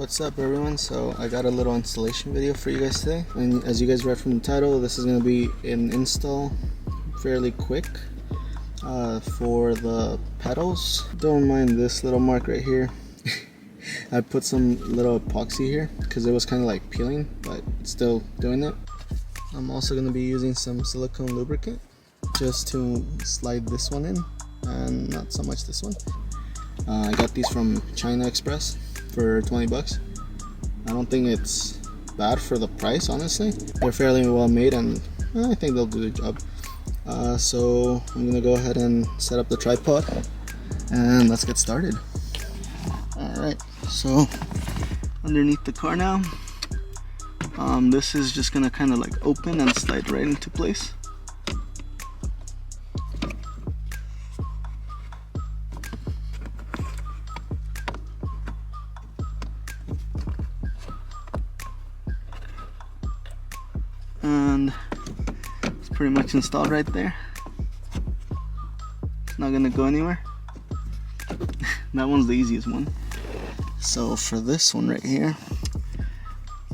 What's up everyone? So I got a little installation video for you guys today, and as you guys read from the title, this is going to be an install fairly quick for the pedals. Don't mind this little mark right here. I put some little epoxy here because it was kind of like peeling, but it's still doing it. I'm also going to be using some silicone lubricant just to slide this one in and not so much this one. I got these from China Express for 20 bucks. I don't think it's bad for the price, honestly. They're fairly well made and I think they'll do the job. So I'm gonna go ahead and set up the tripod and let's get started. Alright, so underneath the car now, this is just gonna kind of like open and slide right into place. And it's pretty much installed right there. It's not gonna go anywhere. That one's the easiest one. So for this one right here,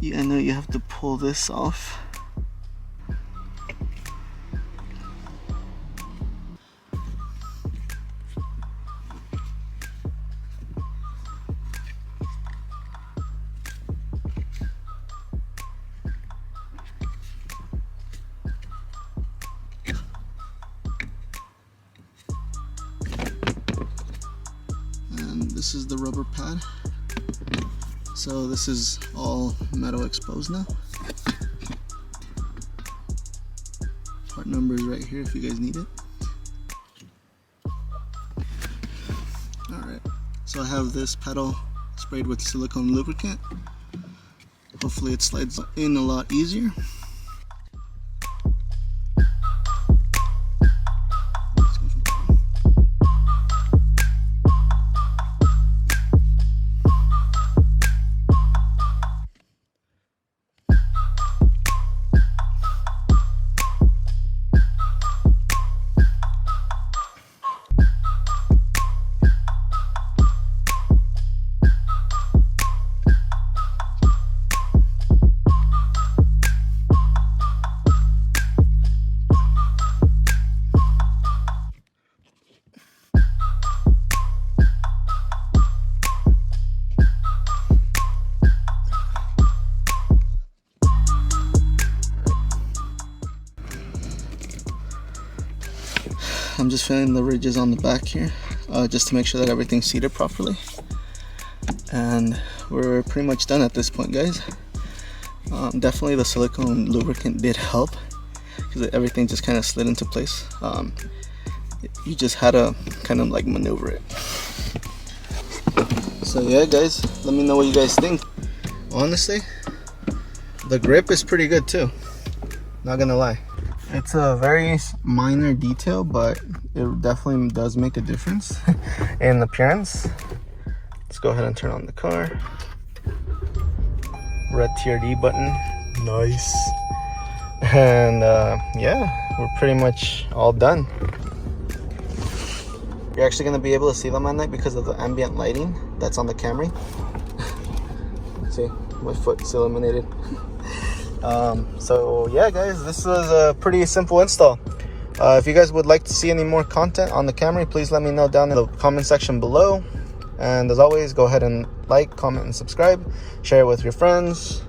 I know you have to pull this off. This is the rubber pad. So this is all metal exposed now. Part number is right here if you guys need it. Alright, so I have this pedal sprayed with silicone lubricant. Hopefully it slides in a lot easier. I'm just filling the ridges on the back here, just to make sure that everything's seated properly. And we're pretty much done at this point, guys. Definitely the silicone lubricant did help, because everything just kind of slid into place. You just had to kind of like maneuver it. So yeah guys, let me know what you guys think. Honestly, the grip is pretty good too, not gonna lie. It's a very minor detail, but it definitely does make a difference in appearance. Let's go ahead and turn on the car. Red TRD button, nice. And yeah, we're pretty much all done. You're actually going to be able to see them at night because of the ambient lighting that's on the Camry. See, my foot's illuminated. So yeah guys, this was a pretty simple install. If you guys would like to see any more content on the Camry, please let me know down in the comment section below. And as always, go ahead and like, comment, and subscribe. Share it with your friends.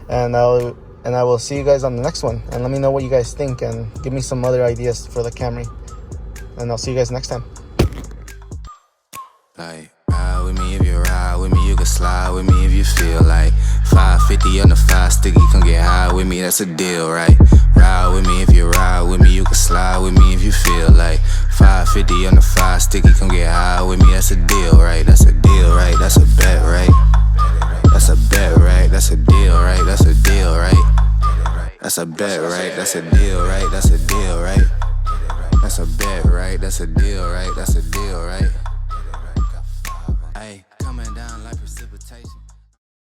and I will see you guys on the next one. And let me know what you guys think and give me some other ideas for the Camry. And I'll see you guys next time. Like, ride with me if you ride with me, you can slide with me if you feel like 550 on the 5 sticky, come get high with me, that's a deal, right? Ride with me if you ride with me, you can slide with me if you feel like 550 on the 5 sticky, come get high with me, that's a deal, right? That's a deal, right? That's a bet, right? That's a bet, right? That's a deal, right? That's a deal, right? That's a bet, right? That's a deal, right? That's a deal, right? That's a bet, right? That's a deal, right? That's a deal, right? Hey, coming down like precipitation.